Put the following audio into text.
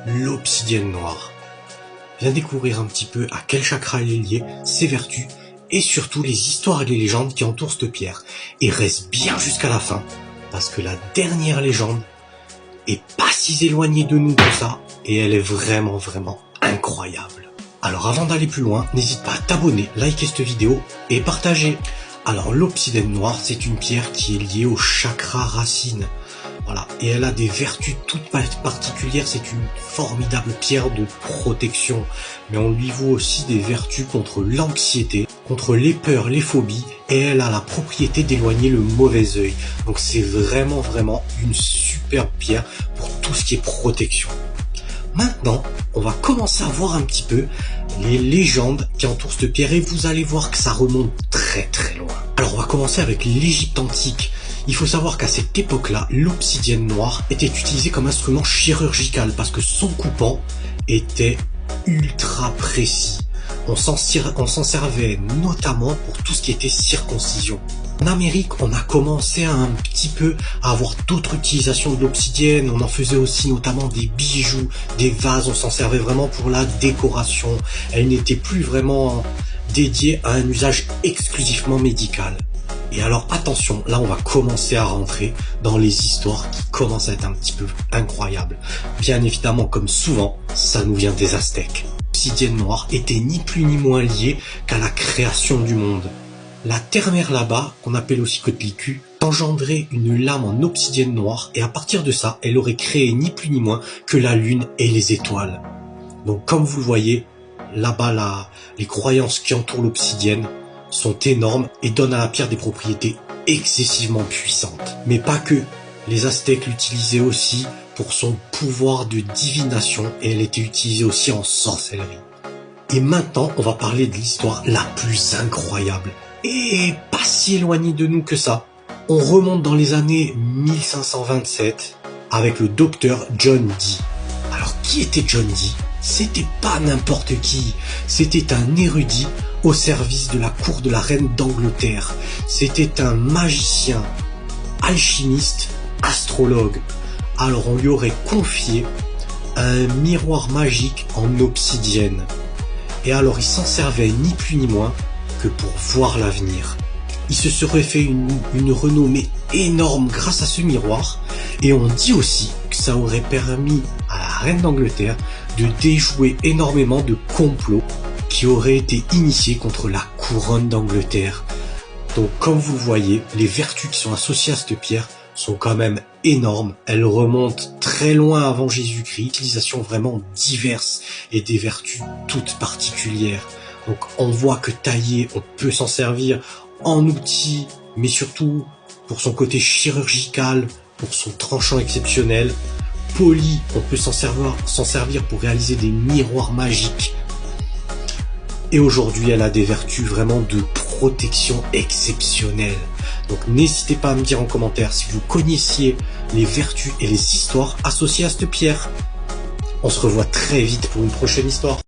l'obsidienne noire. Viens découvrir un petit peu à quel chakra elle est liée, ses vertus, et surtout les histoires et les légendes qui entourent cette pierre. Et reste bien jusqu'à la fin, parce que la dernière légende est pas si éloignée de nous que ça, et elle est vraiment incroyable. Alors avant d'aller plus loin, n'hésite pas à t'abonner, liker cette vidéo et partager. Alors l'obsidienne noire, c'est une pierre qui est liée au chakra racine. Voilà, et elle a des vertus toutes particulières, c'est une formidable pierre de protection. Mais on lui voit aussi des vertus contre l'anxiété, contre les peurs, les phobies, et elle a la propriété d'éloigner le mauvais œil. Donc c'est vraiment une superbe pierre pour tout ce qui est protection. Maintenant, on va commencer à voir un petit peu les légendes qui entourent cette pierre et vous allez voir que ça remonte très loin. Alors on va commencer avec l'Égypte antique. Il faut savoir qu'à cette époque-là, l'obsidienne noire était utilisée comme instrument chirurgical parce que son coupant était ultra précis. On s'en servait notamment pour tout ce qui était circoncision. En Amérique, on a commencé un petit peu à avoir d'autres utilisations de l'obsidienne. On en faisait aussi notamment des bijoux, des vases. On s'en servait vraiment pour la décoration. Elle n'était plus vraiment dédiée à un usage exclusivement médical. Et alors attention, là on va commencer à rentrer dans les histoires qui commencent à être un petit peu incroyables. Bien évidemment, comme souvent, ça nous vient des Aztèques. L'obsidienne noire était ni plus ni moins liée qu'à la création du monde. La terre-mère là-bas, qu'on appelle aussi Coatlicue, engendrait une lame en obsidienne noire et à partir de ça, elle aurait créé ni plus ni moins que la lune et les étoiles. Donc comme vous le voyez, là-bas, les croyances qui entourent l'obsidienne sont énormes et donnent à la pierre des propriétés excessivement puissantes. Mais pas que, les Aztèques l'utilisaient aussi pour son pouvoir de divination et elle était utilisée aussi en sorcellerie. Et maintenant, on va parler de l'histoire la plus incroyable et pas si éloignée de nous que ça. On remonte dans les années 1527 avec le docteur John Dee. Alors qui était John Dee? C'était pas n'importe qui, c'était un érudit au service de la cour de la reine d'Angleterre. C'était un magicien, alchimiste, astrologue. Alors on lui aurait confié un miroir magique en obsidienne. Et alors il s'en servait ni plus ni moins que pour voir l'avenir. Il se serait fait une renommée énorme grâce à ce miroir. Et on dit aussi que ça aurait permis à la reine d'Angleterre de déjouer énormément de complots qui auraient été initiés contre la couronne d'Angleterre. Donc comme vous le voyez, les vertus qui sont associées à cette pierre sont quand même énormes. Elles remontent très loin avant Jésus-Christ, utilisation vraiment diverses et des vertus toutes particulières. Donc on voit que taillé, on peut s'en servir en outil, mais surtout pour son côté chirurgical, pour son tranchant exceptionnel. Poli, on peut s'en servir pour réaliser des miroirs magiques. Et aujourd'hui, elle a des vertus vraiment de protection exceptionnelles. Donc n'hésitez pas à me dire en commentaire si vous connaissiez les vertus et les histoires associées à cette pierre. On se revoit très vite pour une prochaine histoire.